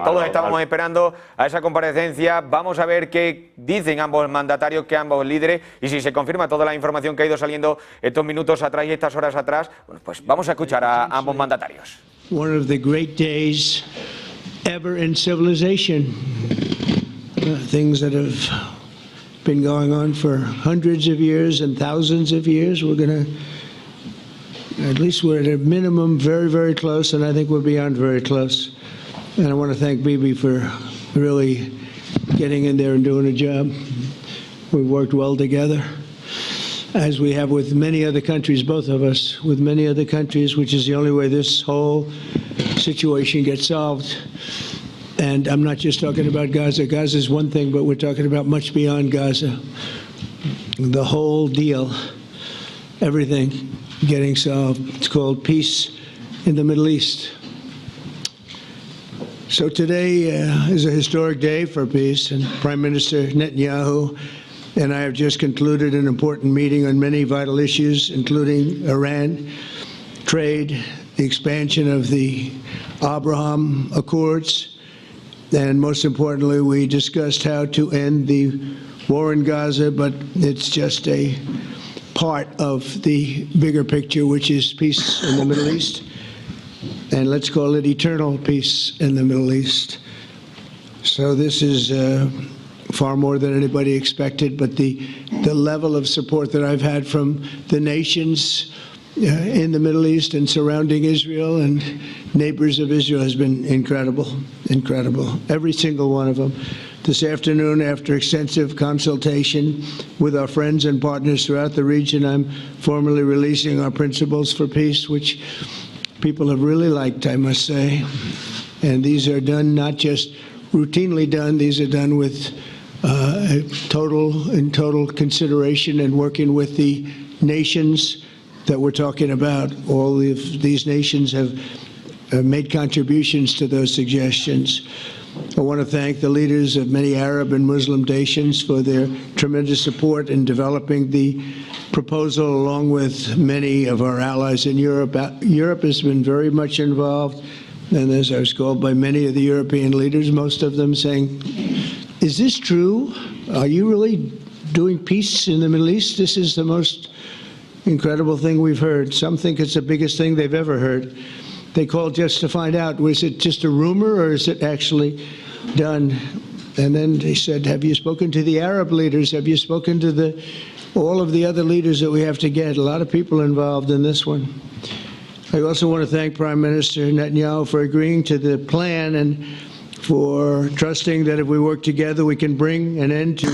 Todos estábamos esperando a esa comparecencia. Vamos a ver qué dicen ambos mandatarios, que ambos líderes, y si se confirma toda la información que ha ido saliendo estos minutos atrás y estas horas atrás. Bueno, pues vamos a escuchar a ambos mandatarios. One of the great days ever in civilization. Things that have been going on for hundreds of years and thousands of years. We're going to, at least we're at a minimum very, very close, and I think we're beyond very close. And I want to thank Bibi for really getting in there and doing a job. We've worked well together, as we have with many other countries, both of us, with many other countries, which is the only way this whole situation gets solved. And I'm not just talking about Gaza. Gaza is one thing, but we're talking about much beyond Gaza. The whole deal, everything getting solved. It's called peace in the Middle East. So today is a historic day for peace, and Prime Minister Netanyahu and I have just concluded an important meeting on many vital issues, including Iran, trade, the expansion of the Abraham Accords, and most importantly, we discussed how to end the war in Gaza, but it's just a part of the bigger picture, which is peace in the Middle East. And let's call it eternal peace in the Middle East. So this is far more than anybody expected, but the level of support that I've had from the nations in the Middle East and surrounding Israel and neighbors of Israel has been incredible, incredible. Every single one of them. This afternoon, after extensive consultation with our friends and partners throughout the region, I'm formally releasing our principles for peace, which people have really liked, I must say. And these are done not just routinely done, these are done with total consideration and working with the nations that we're talking about. All of these nations have made contributions to those suggestions. I want to thank the leaders of many Arab and Muslim nations for their tremendous support in developing the proposal, along with many of our allies in Europe. Europe has been very much involved, and as I was called by many of the European leaders, most of them saying, is this true? Are you really doing peace in the Middle East? This is the most incredible thing we've heard. Some think it's the biggest thing they've ever heard. They called just to find out, was it just a rumor or is it actually done? And then they said, have you spoken to the Arab leaders? Have you spoken to all of the other leaders that we have to get? A lot of people involved in this one. I also want to thank Prime Minister Netanyahu for agreeing to the plan and for trusting that if we work together, we can bring an end to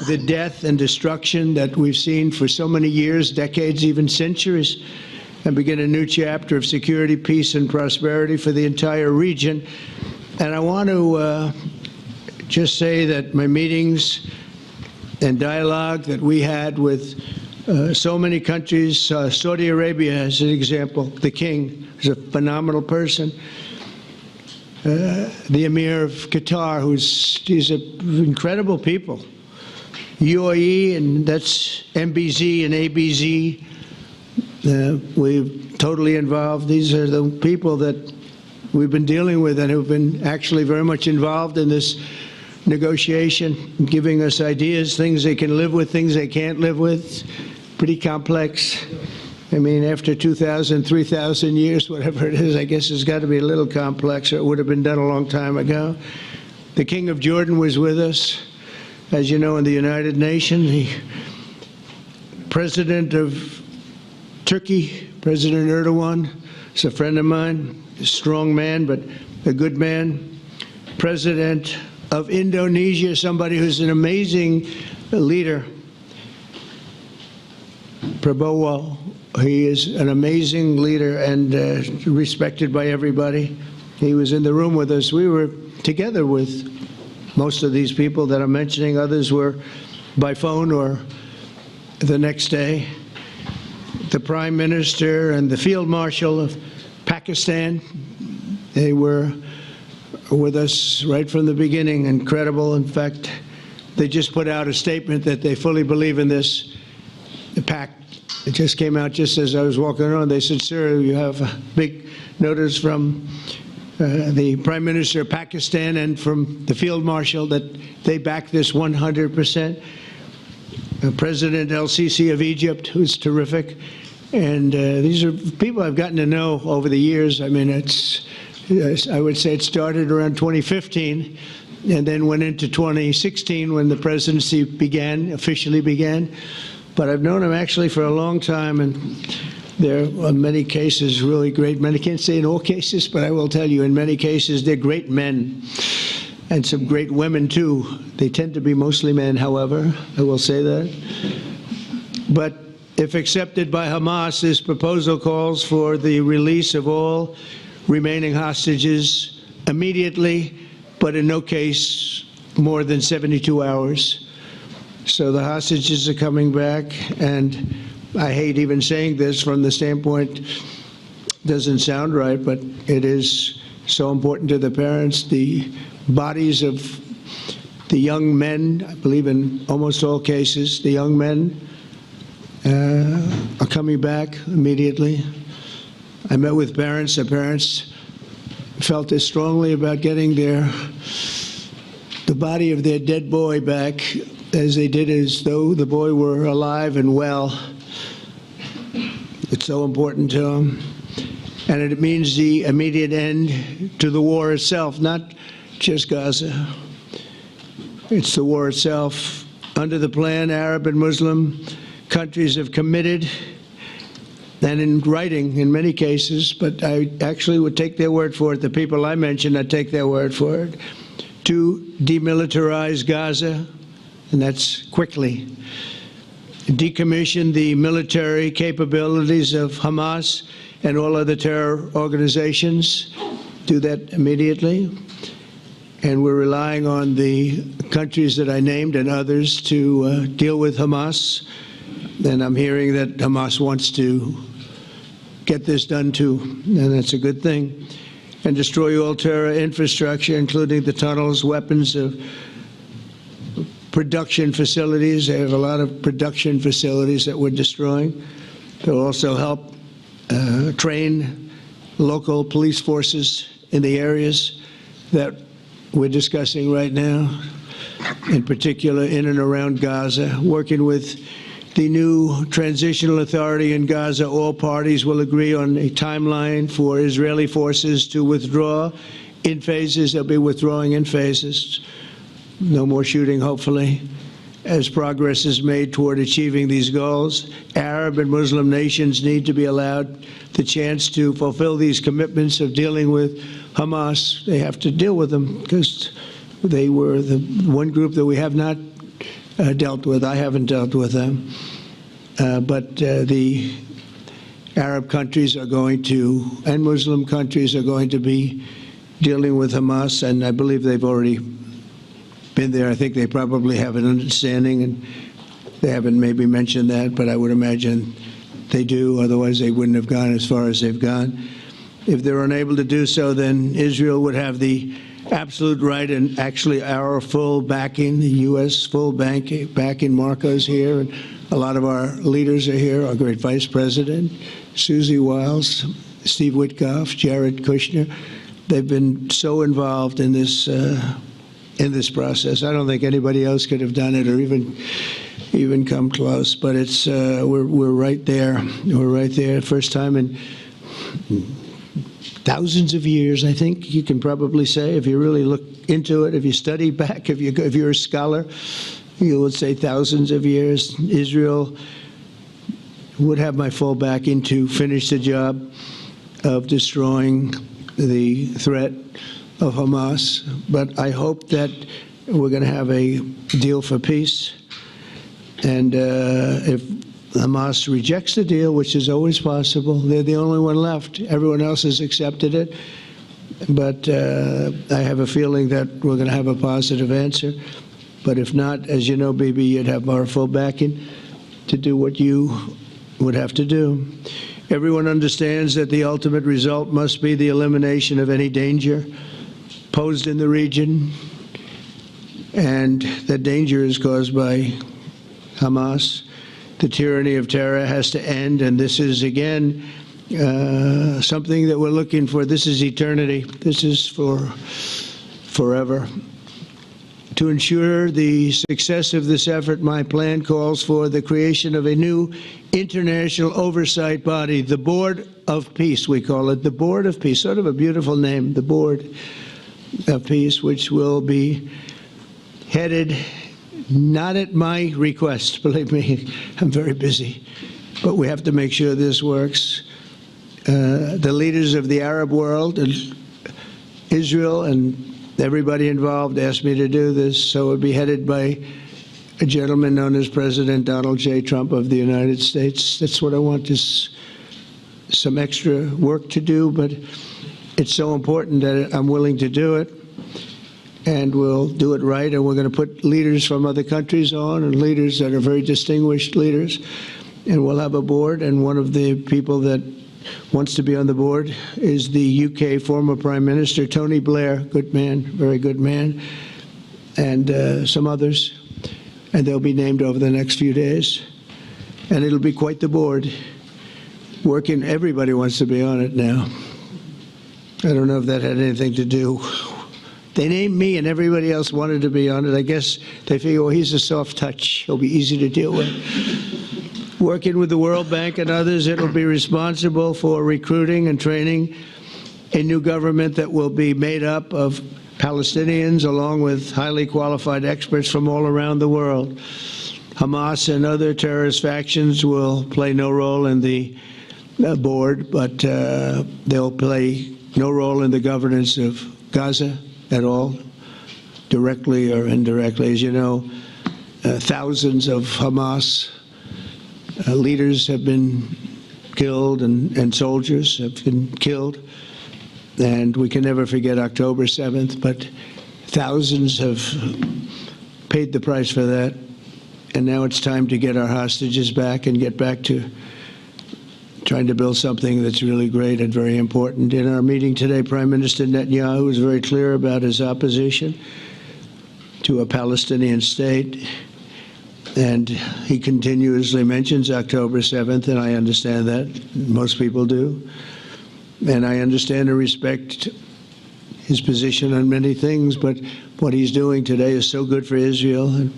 the death and destruction that we've seen for so many years, decades, even centuries, and begin a new chapter of security, peace, and prosperity for the entire region. And I want to just say that my meetings and dialogue that we had with so many countries, Saudi Arabia as an example, the king is a phenomenal person. The Emir of Qatar, he's incredible people. UAE, and that's MBZ and ABZ. We're totally involved. These are the people that we've been dealing with and who've been actually very much involved in this negotiation, giving us ideas, things they can live with, things they can't live with. Pretty complex. I mean, after 2,000, 3,000 years, whatever it is, I guess it's got to be a little complex, or it would have been done a long time ago. The King of Jordan was with us, as you know, in the United Nations. The President of Turkey, President Erdogan, is a friend of mine, a strong man, but a good man. President of Indonesia, somebody who's an amazing leader, Prabowo. He is an amazing leader and respected by everybody. He was in the room with us. We were together with most of these people that I'm mentioning. Others were by phone or the next day. The Prime Minister and the Field Marshal of Pakistan, they were with us right from the beginning. Incredible. In fact, they just put out a statement that they fully believe in this pact. It just came out just as I was walking around. They said, sir, you have a big notice from the Prime Minister of Pakistan and from the Field Marshal that they back this 100%. President El-Sisi of Egypt, who's terrific. And these are people I've gotten to know over the years. I mean, I would say it started around 2015 and then went into 2016 when the presidency officially began. But I've known him actually for a long time, and there are many cases really great men. I can't say in all cases, but I will tell you in many cases they're great men. And some great women, too. They tend to be mostly men, however, I will say that. But if accepted by Hamas, this proposal calls for the release of all remaining hostages immediately, but in no case more than 72 hours. So the hostages are coming back, and I hate even saying this from the standpoint, doesn't sound right, but it is so important to the parents. The bodies of the young men, I believe in almost all cases, the young men are coming back immediately. I met with parents. The parents felt as strongly about getting the body of their dead boy back as they did as though the boy were alive and well. It's so important to them. And it means the immediate end to the war itself, not just Gaza. It's the war itself. Under the plan, Arab and Muslim countries have committed, and in writing in many cases, but I actually would take their word for it, the people I mentioned, I'd take their word for it, to demilitarize Gaza, and that's quickly. Decommission the military capabilities of Hamas and all other terror organizations. Do that immediately. And we're relying on the countries that I named and others to deal with Hamas. And I'm hearing that Hamas wants to get this done too, and that's a good thing. And destroy all terror infrastructure, including the tunnels, weapons, production facilities. They have a lot of production facilities that we're destroying. They'll also help train local police forces in the areas that we're discussing right now, in particular in and around Gaza, working with the new transitional authority in Gaza. All parties will agree on a timeline for Israeli forces to withdraw in phases. They'll be withdrawing in phases. No more shooting, hopefully, as progress is made toward achieving these goals. Arab and Muslim nations need to be allowed the chance to fulfill these commitments of dealing with Hamas. They have to deal with them because they were the one group that we have not dealt with. I haven't dealt with them. But the Arab countries are going to, and Muslim countries are going to be dealing with Hamas, and I believe they've already been there. I think they probably have an understanding, and they haven't maybe mentioned that, but I would imagine they do. Otherwise, they wouldn't have gone as far as they've gone. If they're unable to do so, then Israel would have the absolute right and actually our full backing, the U.S. full backing. Marco's here, and a lot of our leaders are here, our great Vice President, Susie Wiles, Steve Witkoff, Jared Kushner. They've been so involved in this process. I don't think anybody else could have done it or even come close, but it's we're right there. We're right there. First time in thousands of years, I think you can probably say, if you really look into it, if you study back, if you're a scholar, you would say thousands of years. Israel would have my full backing to finish the job of destroying the threat of Hamas. But I hope that we're going to have a deal for peace. And if Hamas rejects the deal, which is always possible, they're the only one left. Everyone else has accepted it. But I have a feeling that we're going to have a positive answer. But if not, as you know, Bibi, you'd have our full backing to do what you would have to do. Everyone understands that the ultimate result must be the elimination of any danger posed in the region, and that danger is caused by Hamas. The tyranny of terror has to end, and this is, again, something that we're looking for. This is eternity. This is for forever. To ensure the success of this effort, my plan calls for the creation of a new international oversight body, the Board of Peace, we call it, the Board of Peace, sort of a beautiful name, the Board of Peace, which will be headed, not at my request, believe me, I'm very busy, but we have to make sure this works. The leaders of the Arab world and Israel and everybody involved asked me to do this, so it would be headed by a gentleman known as President Donald J. Trump of the United States. That's what I want, is some extra work to do, but it's so important that I'm willing to do it, and we'll do it right, and we're going to put leaders from other countries on, and leaders that are very distinguished leaders, and we'll have a board, and one of the people that wants to be on the board is the UK former Prime Minister, Tony Blair, good man, very good man, and some others, and they'll be named over the next few days, and it'll be quite the board. Working, everybody wants to be on it now. I don't know if that had anything to do. They named me and everybody else wanted to be on it. I guess they figure, well, he's a soft touch. He'll be easy to deal with. Working with the World Bank and others, it will be responsible for recruiting and training a new government that will be made up of Palestinians along with highly qualified experts from all around the world. Hamas and other terrorist factions will play no role in the board, but they'll play no role in the governance of Gaza at all, directly or indirectly. As you know, thousands of Hamas leaders have been killed and soldiers have been killed, and we can never forget October 7th, but thousands have paid the price for that, and now it's time to get our hostages back and get back to trying to build something that's really great and very important. In our meeting today, Prime Minister Netanyahu was very clear about his opposition to a Palestinian state, and he continuously mentions October 7th, and I understand that. Most people do. And I understand and respect his position on many things, but what he's doing today is so good for Israel. And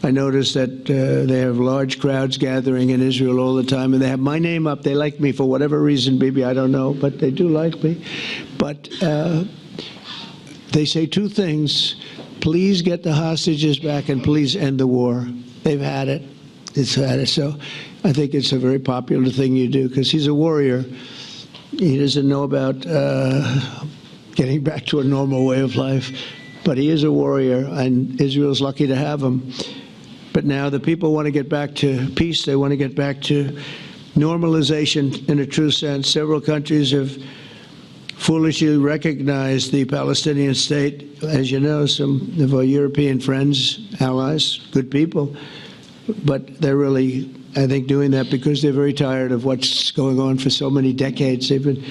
I notice that they have large crowds gathering in Israel all the time, and they have my name up. They like me for whatever reason, maybe, I don't know, but they do like me. But they say two things: please get the hostages back and please end the war. They've had it. It's had it. So I think it's a very popular thing you do, because he's a warrior. He doesn't know about getting back to a normal way of life, but he is a warrior, and Israel's lucky to have him. But now the people want to get back to peace. They want to get back to normalization in a true sense. Several countries have foolishly recognized the Palestinian state. As you know, some of our European friends, allies, good people, but they're really, I think, doing that because they're very tired of what's going on for so many decades. They've been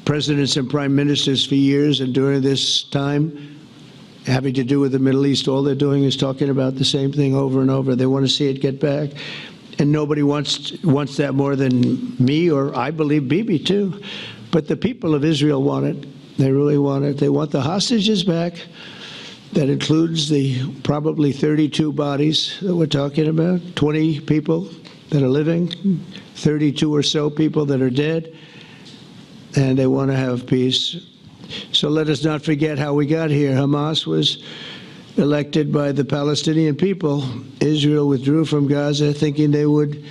presidents and prime ministers for years, and during this time, having to do with the Middle East, all they're doing is talking about the same thing over and over. They want to see it get back, and nobody wants that more than me, or I believe Bibi too. But the people of Israel want it. They really want it. They want the hostages back. That includes the probably 32 bodies that we're talking about, 20 people that are living, 32 or so people that are dead, and they want to have peace. So let us not forget how we got here. Hamas was elected by the Palestinian people. Israel withdrew from Gaza thinking they would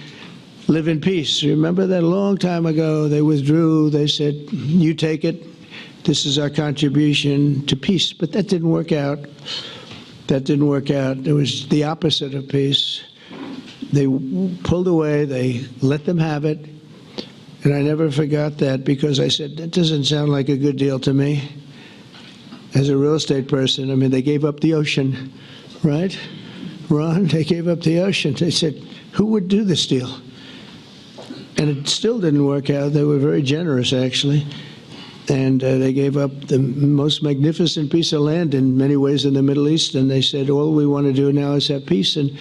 live in peace. Remember that a long time ago? They withdrew. They said, you take it. This is our contribution to peace. But that didn't work out. That didn't work out. It was the opposite of peace. They pulled away. They let them have it. And I never forgot that, because I said, that doesn't sound like a good deal to me. As a real estate person, I mean, they gave up the ocean, right? Ron, they gave up the ocean. They said, who would do this deal? And it still didn't work out. They were very generous, actually. And they gave up the most magnificent piece of land in many ways in the Middle East. And they said, all we want to do now is have peace. And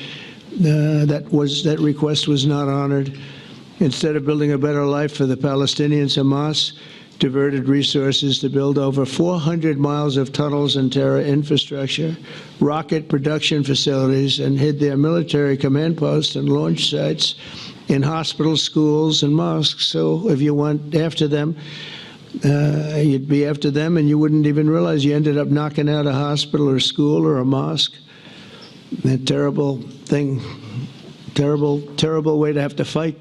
that request was not honored. Instead of building a better life for the Palestinians, Hamas diverted resources to build over 400 miles of tunnels and terror infrastructure, rocket production facilities, and hid their military command posts and launch sites in hospitals, schools, and mosques. So if you went after them, you'd be after them, and you wouldn't even realize you ended up knocking out a hospital or a school or a mosque. A terrible thing, terrible way to have to fight.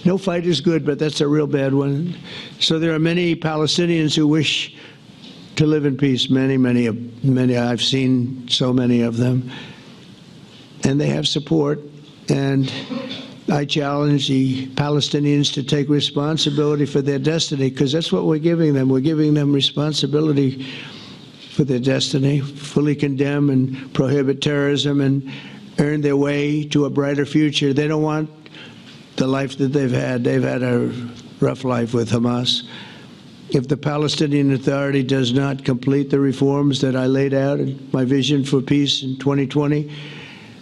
No fight is good, but that's a real bad one. So there are many Palestinians who wish to live in peace. Many. I've seen so many of them, and they have support. And I challenge the Palestinians to take responsibility for their destiny, because that's what we're giving them. We're giving them responsibility for their destiny, fully condemn and prohibit terrorism and earn their way to a brighter future. They don't want the life that they've had. They've had a rough life with Hamas. If the Palestinian Authority does not complete the reforms that I laid out in my vision for peace in 2020,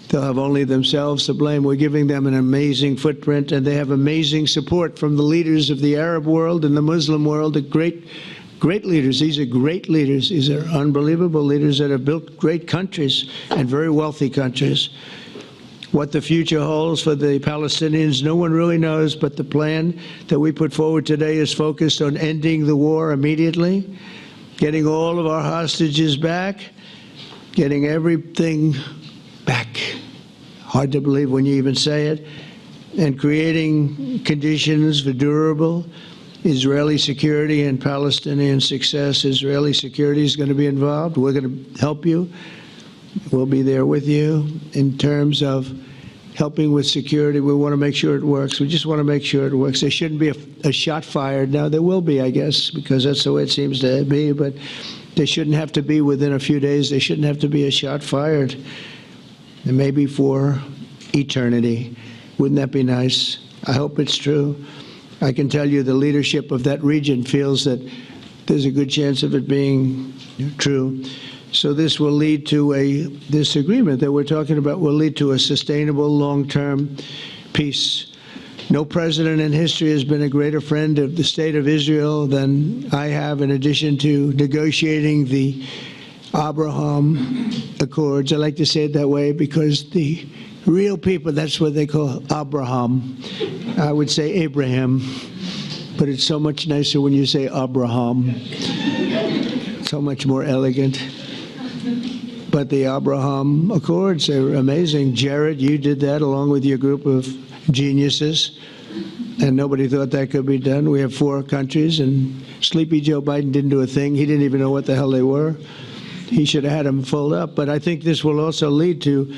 they'll have only themselves to blame. We're giving them an amazing footprint, and they have amazing support from the leaders of the Arab world and the Muslim world, the great leaders. These are great leaders. These are unbelievable leaders that have built great countries and very wealthy countries. What the future holds for the Palestinians, no one really knows, but the plan that we put forward today is focused on ending the war immediately, getting all of our hostages back, getting everything back. Hard to believe when you even say it, and creating conditions for durable Israeli security and Palestinian success. Israeli security is going to be involved. We're going to help you. We'll be there with you in terms of helping with security. We want to make sure it works. We just want to make sure it works. There shouldn't be a shot fired. Now, there will be, I guess, because that's the way it seems to be, but there shouldn't have to be within a few days. There shouldn't have to be a shot fired. And maybe for eternity. Wouldn't that be nice? I hope it's true. I can tell you the leadership of that region feels that there's a good chance of it being true. So this will lead to this agreement that we're talking about will lead to a sustainable long-term peace. No president in history has been a greater friend of the state of Israel than I have, in addition to negotiating the Abraham Accords. I like to say it that way because the real people, that's what they call Abraham. I would say Abraham, but it's so much nicer when you say Abraham. So much more elegant. But the Abraham Accords are amazing. Jared, you did that along with your group of geniuses, and nobody thought that could be done. We have 4 countries, and Sleepy Joe Biden didn't do a thing. He didn't even know what the hell they were. He should have had them fold up. But I think this will also lead to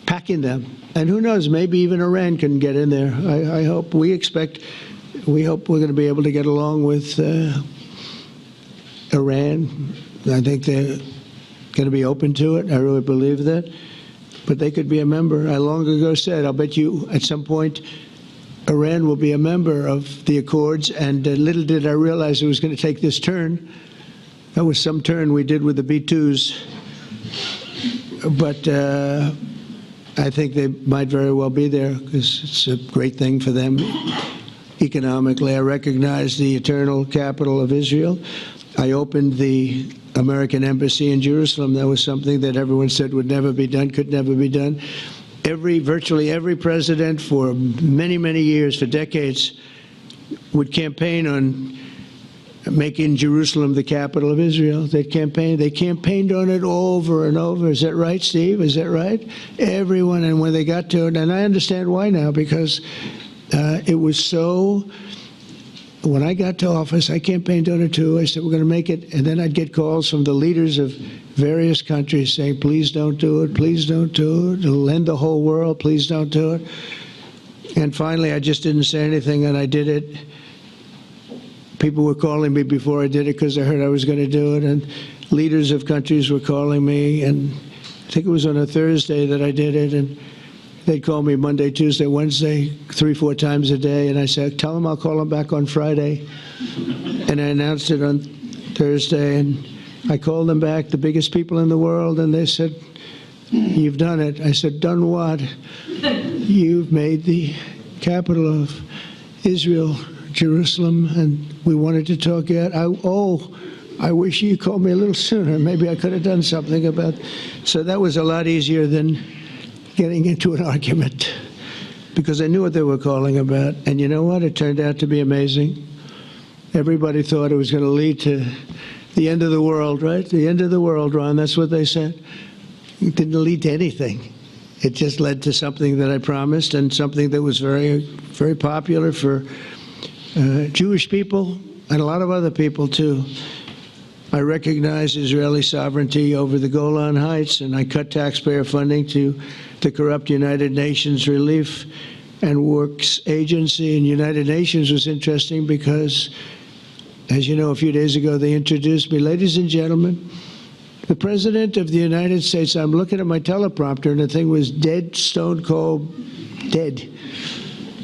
packing them. And who knows, maybe even Iran can get in there. I hope, we hope we're going to be able to get along with Iran. I think they're going to be open to it. I really believe that. But they could be a member. I long ago said, I'll bet you at some point Iran will be a member of the Accords. And little did I realize it was going to take this turn. That was some turn we did with the B-2s. But I think they might very well be there because it's a great thing for them economically. I recognize the eternal capital of Israel. I opened the American embassy in Jerusalem. That was something that everyone said would never be done, could never be done. Virtually every president for many, many years, for decades, would campaign on making Jerusalem the capital of Israel. They campaigned on it over and over. Is that right, Steve? Is that right? Everyone, and when they got to it, and I understand why now, because it was so. When I got to office, I campaigned on it too. I said, we're going to make it. And then I'd get calls from the leaders of various countries saying, please don't do it. Please don't do it. It'll end the whole world. Please don't do it. And finally, I just didn't say anything, and I did it. People were calling me before I did it because they heard I was going to do it. And leaders of countries were calling me. And I think it was on a Thursday that I did it. And they'd call me Monday, Tuesday, Wednesday, 3-4 times a day. And I said, tell them I'll call them back on Friday. And I announced it on Thursday. And I called them back, the biggest people in the world. And they said, you've done it. I said, done what? You've made the capital of Israel, Jerusalem, and we wanted to talk yet. I wish you called me a little sooner. Maybe I could have done something about. So that was a lot easier than getting into an argument, because I knew what they were calling about. And you know what? It turned out to be amazing. Everybody thought it was going to lead to the end of the world, right? The end of the world, Ron. That's what they said. It didn't lead to anything. It just led to something that I promised, and something that was very, very popular for Jewish people and a lot of other people too. I recognize Israeli sovereignty over the Golan Heights, and I cut taxpayer funding to the corrupt United Nations Relief and Works Agency. And United Nations was interesting because, as you know, a few days ago they introduced me. Ladies and gentlemen, the President of the United States. I'm looking at my teleprompter, and the thing was dead, stone cold, dead.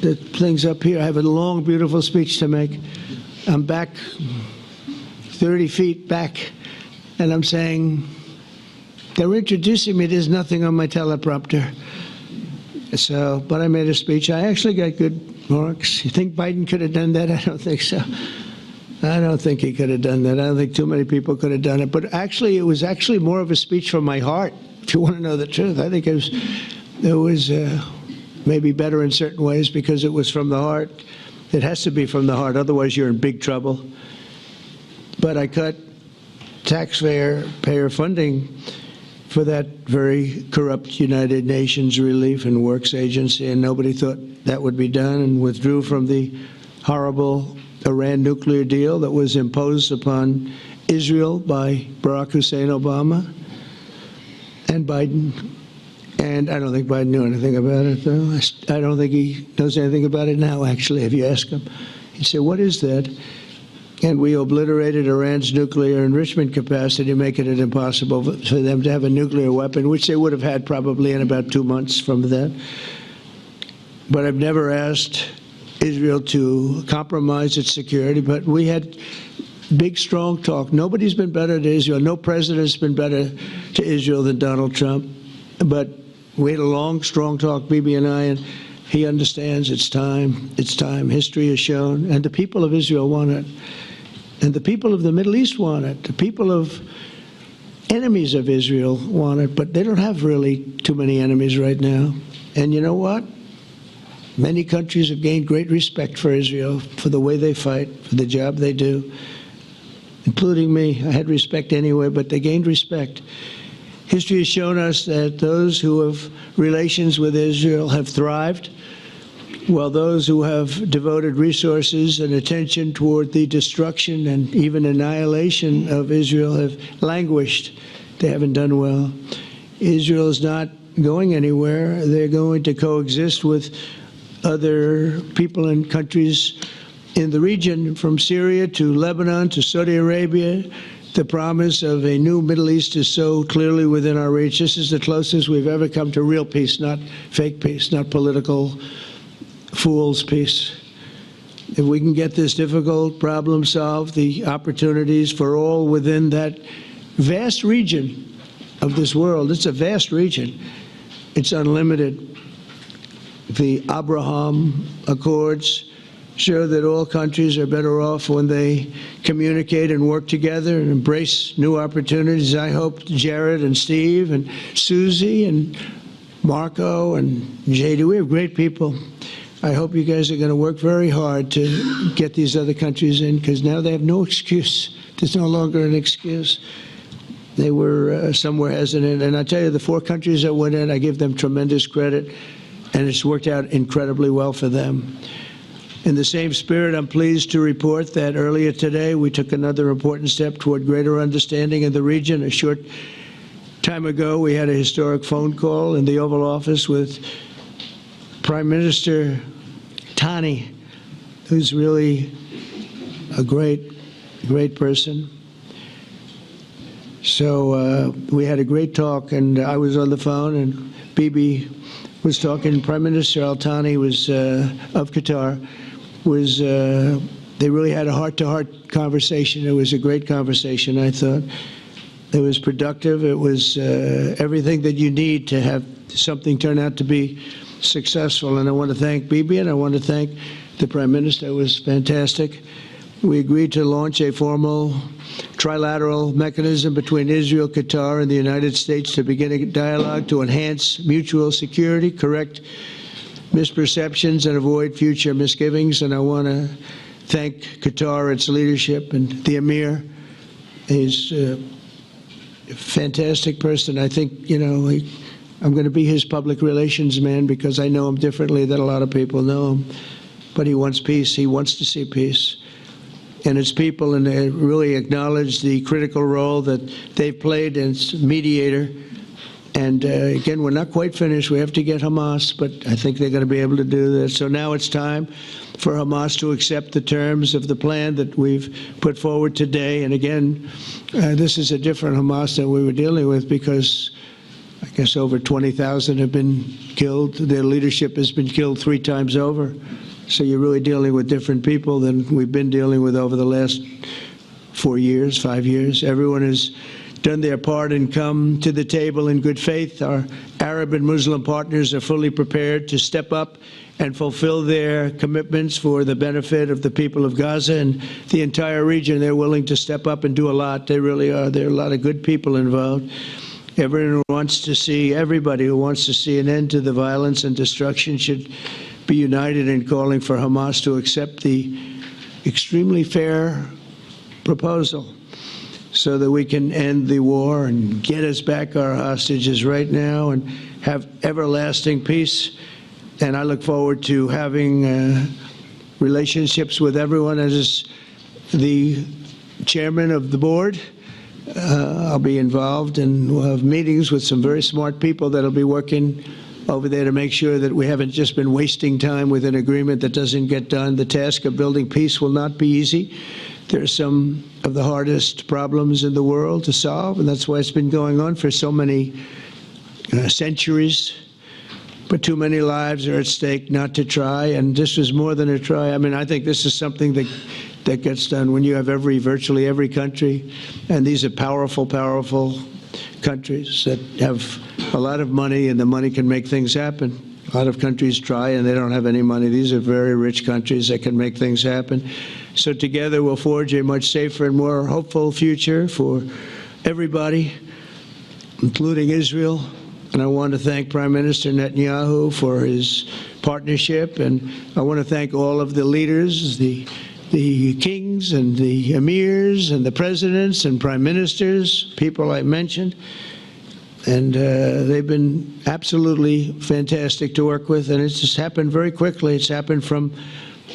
The thing's up here. I have a long, beautiful speech to make. I'm back 30 feet back, and I'm saying, they're introducing me. There's nothing on my teleprompter. So, but I made a speech. I actually got good marks. You think Biden could have done that? I don't think so. I don't think he could have done that. I don't think too many people could have done it. But actually, it was actually more of a speech from my heart, if you want to know the truth. I think it was maybe better in certain ways because it was from the heart. It has to be from the heart, otherwise you're in big trouble. But I cut taxpayer funding for that very corrupt United Nations Relief and Works Agency, and nobody thought that would be done, and withdrew from the horrible Iran nuclear deal that was imposed upon Israel by Barack Hussein Obama and Biden. And I don't think Biden knew anything about it, though. I don't think he knows anything about it now, actually, if you ask him. He'd say, what is that? And we obliterated Iran's nuclear enrichment capacity, making it impossible for them to have a nuclear weapon, which they would have had probably in about 2 months from that. But I've never asked Israel to compromise its security, but we had big, strong talk. Nobody's been better to Israel. No president's been better to Israel than Donald Trump. But we had a long, strong talk, Bibi and I, and he understands it's time. It's time. History has shown. And the people of Israel want it. And the people of the Middle East want it. The people of enemies of Israel want it. But they don't have really too many enemies right now. And you know what? Many countries have gained great respect for Israel, for the way they fight, for the job they do, including me. I had respect anyway, but they gained respect. History has shown us that those who have relations with Israel have thrived, while those who have devoted resources and attention toward the destruction and even annihilation of Israel have languished. They haven't done well. Israel is not going anywhere. They're going to coexist with other people and countries in the region, from Syria to Lebanon to Saudi Arabia. The promise of a new Middle East is so clearly within our reach. This is the closest we've ever come to real peace, not fake peace, not political fool's peace. If we can get this difficult problem solved, the opportunities for all within that vast region of this world, it's a vast region, it's unlimited. The Abraham Accords show that all countries are better off when they communicate and work together and embrace new opportunities. I hope Jared and Steve and Susie and Marco and JD, we have great people. I hope you guys are going to work very hard to get these other countries in, because now they have no excuse. There's no longer an excuse. They were somewhere hesitant. And I tell you, the 4 countries that went in, I give them tremendous credit, and it's worked out incredibly well for them. In the same spirit, I'm pleased to report that earlier today we took another important step toward greater understanding in the region. A short time ago, we had a historic phone call in the Oval Office with Prime Minister Tani, who's really a great person. So we had a great talk, and I was on the phone, and Bibi was talking. Prime Minister Al-Thani was of Qatar. They really had a heart-to-heart conversation. It was a great conversation, I thought. It was productive. It was everything that you need to have something turn out to be successful. And I want to thank Bibi, and I want to thank the Prime Minister. It was fantastic. We agreed to launch a formal trilateral mechanism between Israel, Qatar, and the United States to begin a dialogue to enhance mutual security, correct misperceptions, and avoid future misgivings. And I want to thank Qatar, its leadership, and the Emir. He's a fantastic person. I think, you know, I'm going to be his public relations man because I know him differently than a lot of people know him. But he wants peace. He wants to see peace. And its people, and they really acknowledge the critical role that they've played as mediator. And again, we're not quite finished. We have to get Hamas, but I think they're going to be able to do this. So now it's time for Hamas to accept the terms of the plan that we've put forward today. And again, this is a different Hamas than we were dealing with because I guess over 20,000 have been killed. Their leadership has been killed 3 times over. So you're really dealing with different people than we've been dealing with over the last 4 years, 5 years. Everyone has done their part and come to the table in good faith. Our Arab and Muslim partners are fully prepared to step up and fulfill their commitments for the benefit of the people of Gaza and the entire region. They're willing to step up and do a lot. They really are. There are a lot of good people involved. Everyone who wants to see, everybody who wants to see an end to the violence and destruction should be united in calling for Hamas to accept the extremely fair proposal so that we can end the war and get us back our hostages right now and have everlasting peace. And I look forward to having relationships with everyone. As the chairman of the board, I'll be involved, and we'll have meetings with some very smart people that'll be working over there to make sure that we haven't just been wasting time with an agreement that doesn't get done. The task of building peace will not be easy. There are some of the hardest problems in the world to solve, and that's why it's been going on for so many centuries. But too many lives are at stake not to try, and this was more than a try. I mean, I think this is something that gets done when you have virtually every country, and these are powerful, powerful countries that have a lot of money, and the money can make things happen. A lot of countries try and they don't have any money. These are very rich countries that can make things happen. So together we'll forge a much safer and more hopeful future for everybody, including Israel. And I want to thank Prime Minister Netanyahu for his partnership, and I want to thank all of the leaders, the kings and the emirs and the presidents and prime ministers, people I mentioned. And they've been absolutely fantastic to work with, and it's just happened very quickly. It's happened from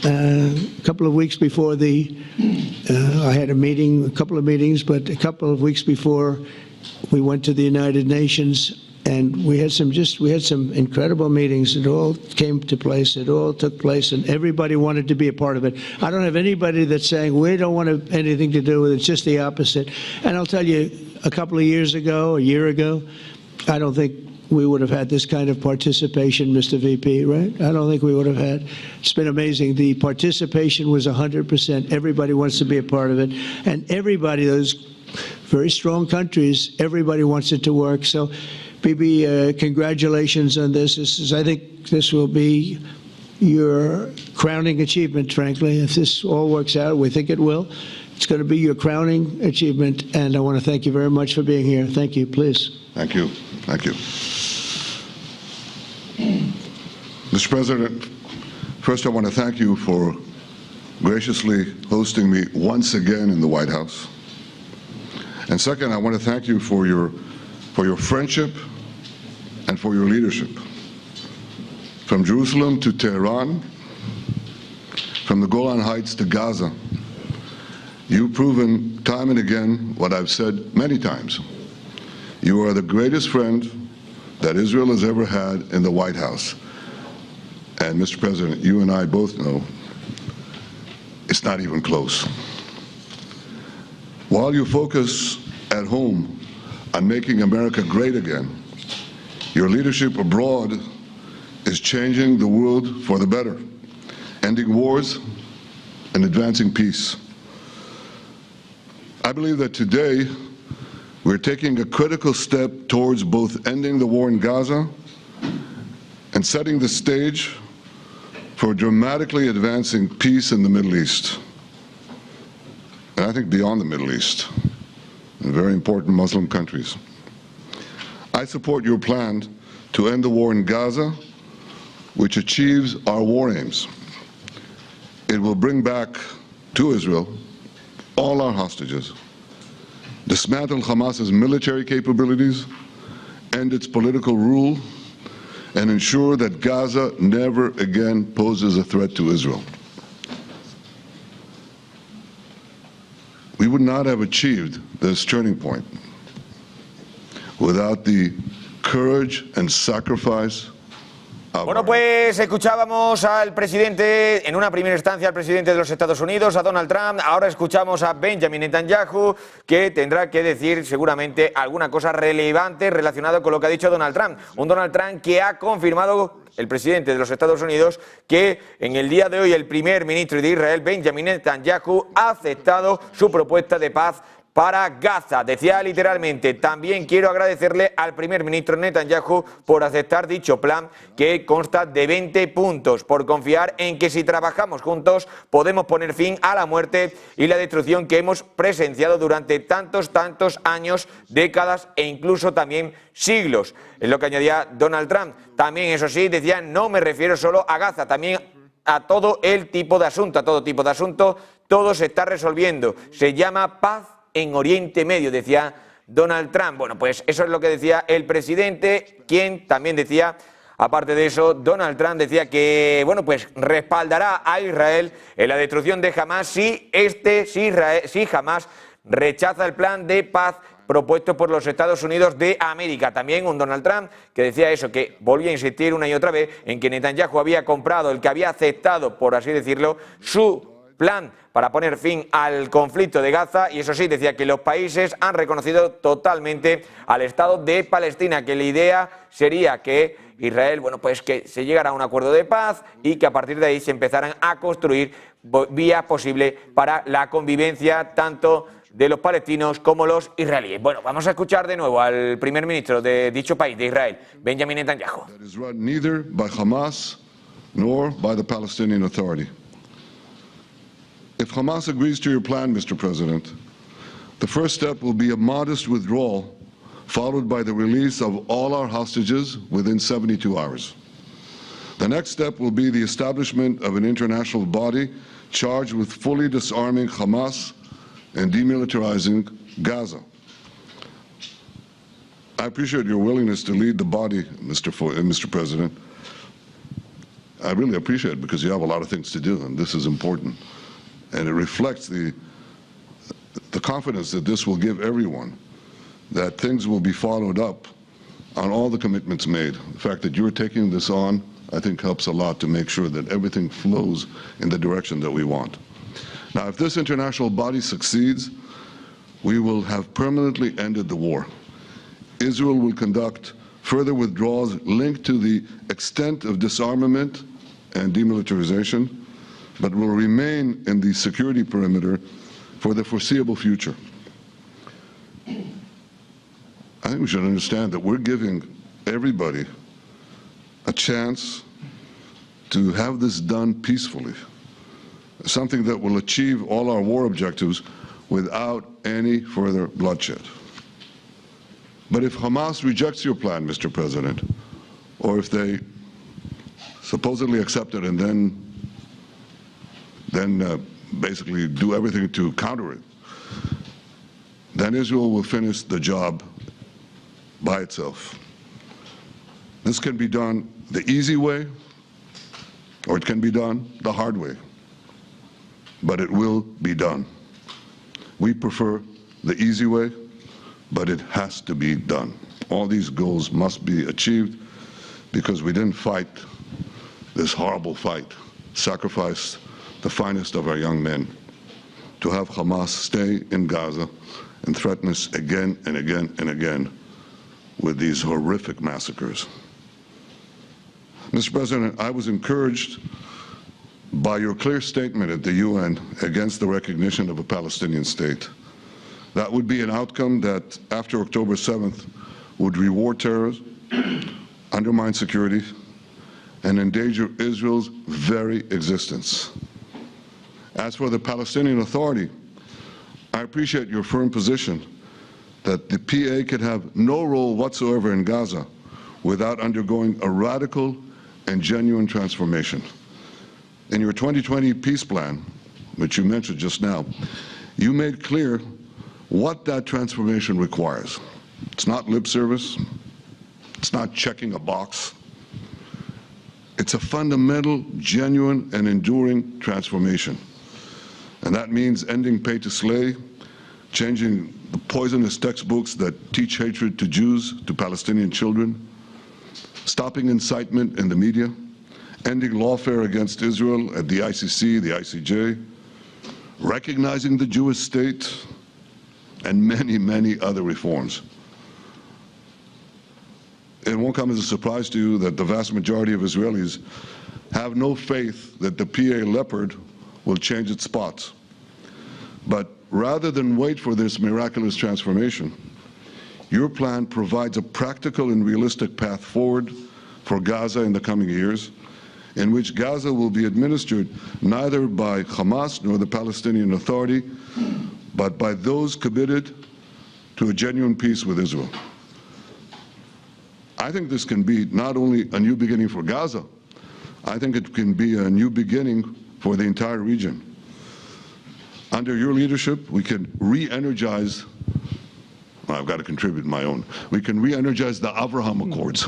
a couple of weeks before I had a couple of meetings, but a couple of weeks before we went to the United Nations, and we had some incredible meetings. It all came to place. It all took place, and everybody wanted to be a part of it. I don't have anybody that's saying we don't want anything to do with it. It's just the opposite. And I'll tell you, a couple of years ago, a year ago, I don't think we would have had this kind of participation, Mr. VP, right? I don't think we would have had. It's been amazing. The participation was 100%. Everybody wants to be a part of it. And everybody, those very strong countries, everybody wants it to work. So, Bibi, congratulations on this. I think this will be your crowning achievement, frankly. If this all works out, we think it will. It's going to be your crowning achievement, and I want to thank you very much for being here. Thank you, please. Thank you. Thank you. Mr. President, first I want to thank you for graciously hosting me once again in the White House. And second, I want to thank you for your friendship and for your leadership. From Jerusalem to Tehran, from the Golan Heights to Gaza, you've proven time and again what I've said many times. You are the greatest friend that Israel has ever had in the White House. And Mr. President, you and I both know it's not even close. While you focus at home on making America great again, your leadership abroad is changing the world for the better, ending wars and advancing peace. I believe that today we're taking a critical step towards both ending the war in Gaza and setting the stage for dramatically advancing peace in the Middle East, and I think beyond the Middle East, in very important Muslim countries. I support your plan to end the war in Gaza, which achieves our war aims. It will bring back to Israel all our hostages, dismantle Hamas's military capabilities, end its political rule, and ensure that Gaza never again poses a threat to Israel. We would not have achieved this turning point without the courage and sacrifice. Bueno, pues escuchábamos al presidente, en una primera instancia al presidente de los Estados Unidos, a Donald Trump. Ahora escuchamos a Benjamín Netanyahu, que tendrá que decir seguramente alguna cosa relevante relacionada con lo que ha dicho Donald Trump. Un Donald Trump que ha confirmado, el presidente de los Estados Unidos, que en el día de hoy el primer ministro de Israel, Benjamín Netanyahu, ha aceptado su propuesta de paz para Gaza. Decía literalmente: también quiero agradecerle al primer ministro Netanyahu por aceptar dicho plan, que consta de 20 puntos, por confiar en que si trabajamos juntos podemos poner fin a la muerte y la destrucción que hemos presenciado durante tantos años, décadas e incluso también siglos. Es lo que añadía Donald Trump. También, eso sí, decía: no me refiero solo a Gaza, también a todo el tipo de asunto, a todo tipo de asunto. Todo se está resolviendo. Se llama paz en Oriente Medio, decía Donald Trump. Bueno, pues eso es lo que decía el presidente, quien también decía, aparte de eso, Donald Trump decía que, bueno, pues respaldará a Israel en la destrucción de Hamas si Hamas rechaza el plan de paz propuesto por los Estados Unidos de América. También un Donald Trump que decía eso, que volvía a insistir una y otra vez en que Netanyahu había comprado, el que había aceptado, por así decirlo, su plan para poner fin al conflicto de Gaza, y eso sí, decía que los países han reconocido totalmente al Estado de Palestina, que la idea sería que Israel, bueno, pues que se llegara a un acuerdo de paz y que a partir de ahí se empezaran a construir vías posibles para la convivencia tanto de los palestinos como los israelíes. Bueno, vamos a escuchar de nuevo al primer ministro de dicho país, de Israel, Benjamín Netanyahu. Neither by Hamas nor by the Palestinian Authority. If Hamas agrees to your plan, Mr. President, the first step will be a modest withdrawal, followed by the release of all our hostages within 72 hours. The next step will be the establishment of an international body charged with fully disarming Hamas and demilitarizing Gaza. I appreciate your willingness to lead the body, Mr. President. I really appreciate it because you have a lot of things to do, and this is important. And it reflects the confidence that this will give everyone, that things will be followed up on all the commitments made. The fact that you're taking this on, I think, helps a lot to make sure that everything flows in the direction that we want. Now, if this international body succeeds, we will have permanently ended the war. Israel will conduct further withdrawals linked to the extent of disarmament and demilitarization, but will remain in the security perimeter for the foreseeable future. I think we should understand that we're giving everybody a chance to have this done peacefully, something that will achieve all our war objectives without any further bloodshed. But if Hamas rejects your plan, Mr. President, or if they supposedly accept it and then basically do everything to counter it, then Israel will finish the job by itself. This can be done the easy way, or it can be done the hard way, but it will be done. We prefer the easy way, but it has to be done. All these goals must be achieved because we didn't fight this horrible fight, sacrifice the finest of our young men to have Hamas stay in Gaza and threaten us again and again and again with these horrific massacres. Mr. President, I was encouraged by your clear statement at the UN against the recognition of a Palestinian state. That would be an outcome that, after October 7th, would reward terrorism, undermine security, and endanger Israel's very existence. As for the Palestinian Authority, I appreciate your firm position that the PA could have no role whatsoever in Gaza without undergoing a radical and genuine transformation. In your 2020 peace plan, which you mentioned just now, you made clear what that transformation requires. It's not lip service. It's not checking a box. It's a fundamental, genuine, and enduring transformation. And that means ending pay to slay, changing the poisonous textbooks that teach hatred to Jews, to Palestinian children, stopping incitement in the media, ending lawfare against Israel at the ICC, the ICJ, recognizing the Jewish state, and many, many other reforms. It won't come as a surprise to you that the vast majority of Israelis have no faith that the PA Leopard will change its spots. But rather than wait for this miraculous transformation, your plan provides a practical and realistic path forward for Gaza in the coming years, in which Gaza will be administered neither by Hamas nor the Palestinian Authority, but by those committed to a genuine peace with Israel. I think this can be not only a new beginning for Gaza, I think it can be a new beginning for the entire region. Under your leadership, we can re-energize, well, I've got to contribute my own, we can re-energize the Abraham Accords.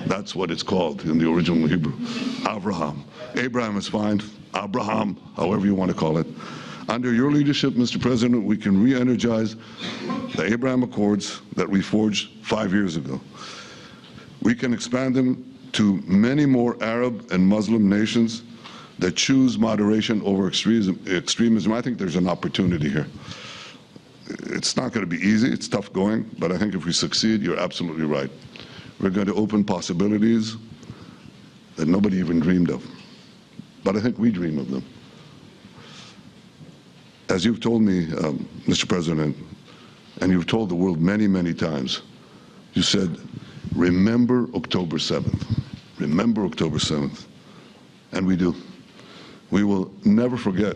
That's what it's called in the original Hebrew, Abraham. Abraham is fine, Abraham, however you want to call it. Under your leadership, Mr. President, we can re-energize the Abraham Accords that we forged 5 years ago. We can expand them to many more Arab and Muslim nations that choose moderation over extremism. I think there's an opportunity here. It's not going to be easy, it's tough going, but I think if we succeed, you're absolutely right. We're going to open possibilities that nobody even dreamed of. But I think we dream of them. As you've told me, Mr. President, and you've told the world many, many times, you said, remember October 7th. Remember October 7th. And we do. We will never forget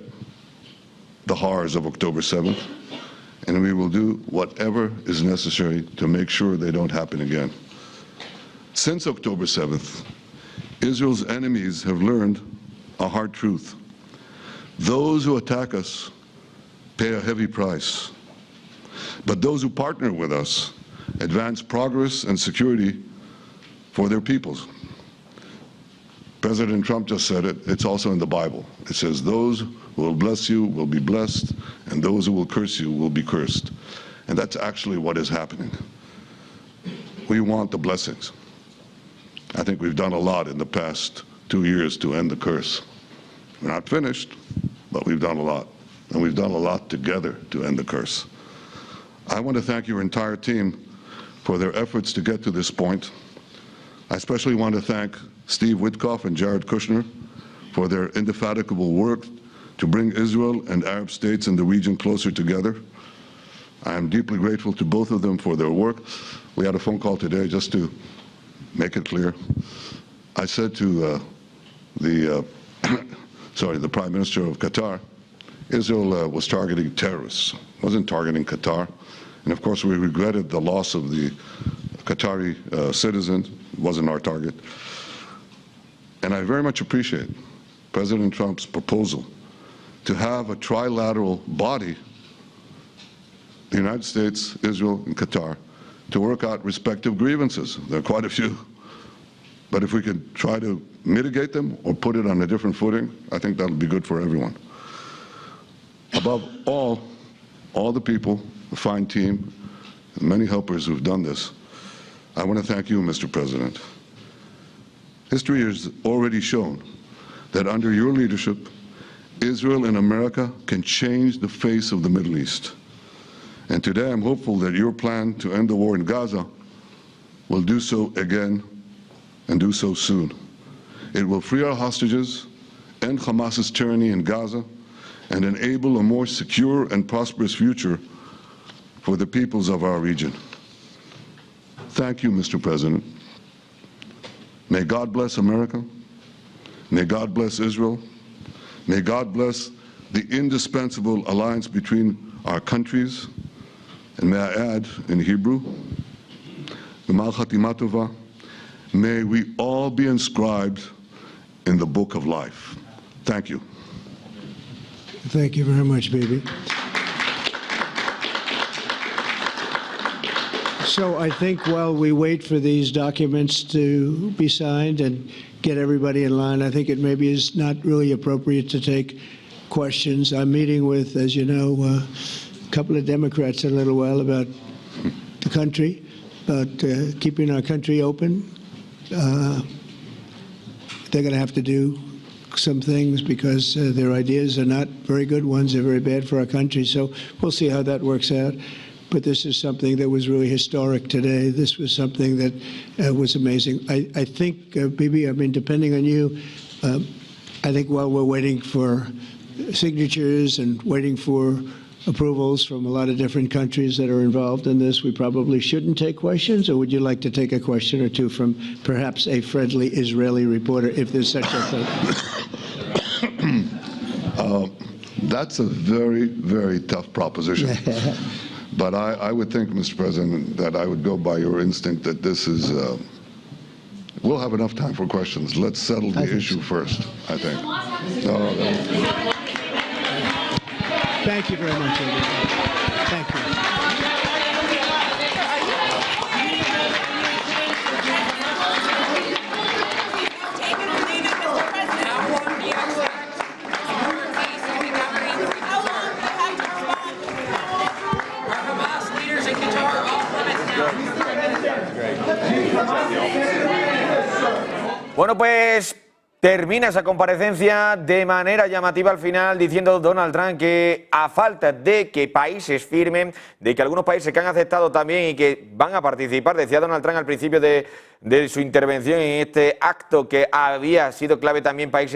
the horrors of October 7th, and we will do whatever is necessary to make sure they don't happen again. Since October 7th, Israel's enemies have learned a hard truth. Those who attack us pay a heavy price, but those who partner with us advance progress and security for their peoples. President Trump just said it, it's also in the Bible. It says, those who will bless you will be blessed, and those who will curse you will be cursed. And that's actually what is happening. We want the blessings. I think we've done a lot in the past 2 years to end the curse. We're not finished, but we've done a lot. And we've done a lot together to end the curse. I want to thank your entire team for their efforts to get to this point. I especially want to thank Steve Witkoff and Jared Kushner for their indefatigable work to bring Israel and Arab states in the region closer together. I am deeply grateful to both of them for their work. We had a phone call today just to make it clear. I said to the Prime Minister of Qatar, Israel was targeting terrorists, wasn't targeting Qatar. And of course, we regretted the loss of the Qatari citizen. It wasn't our target. And I very much appreciate President Trump's proposal to have a trilateral body, the United States, Israel, and Qatar, to work out respective grievances. There are quite a few. But if we could try to mitigate them or put it on a different footing, I think that'll be good for everyone. Above all the people, the fine team, and many helpers who've done this, I want to thank you, Mr. President. History has already shown that under your leadership, Israel and America can change the face of the Middle East. And today I'm hopeful that your plan to end the war in Gaza will do so again and do so soon. It will free our hostages, end Hamas's tyranny in Gaza, and enable a more secure and prosperous future for the peoples of our region. Thank you, Mr. President. May God bless America. May God bless Israel. May God bless the indispensable alliance between our countries. And may I add, in Hebrew, may we all be inscribed in the book of life. Thank you. Thank you very much, baby. So I think while we wait for these documents to be signed and get everybody in line, I think it maybe is not really appropriate to take questions. I'm meeting with, as you know, a couple of Democrats in a little while about the country, about keeping our country open. They're going to have to do some things because their ideas are not very good ones. They're very bad for our country. So we'll see how that works out. But this is something that was really historic today. This was something that was amazing. I think, Bibi, I mean, depending on you, I think while we're waiting for signatures and waiting for approvals from a lot of different countries that are involved in this, we probably shouldn't take questions, or would you like to take a question or two from perhaps a friendly Israeli reporter, if there's such a thing? That's a very, very tough proposition. But I would think, Mr. President, that I would go by your instinct that this is, we'll have enough time for questions. Let's settle the issue first, I think. Thank you very much, everybody. Thank you. Bueno, pues termina esa comparecencia de manera llamativa al final, diciendo Donald Trump que a falta de que países firmen, de que algunos países que han aceptado también y que van a participar, decía Donald Trump al principio de su intervención en este acto, que había sido clave también países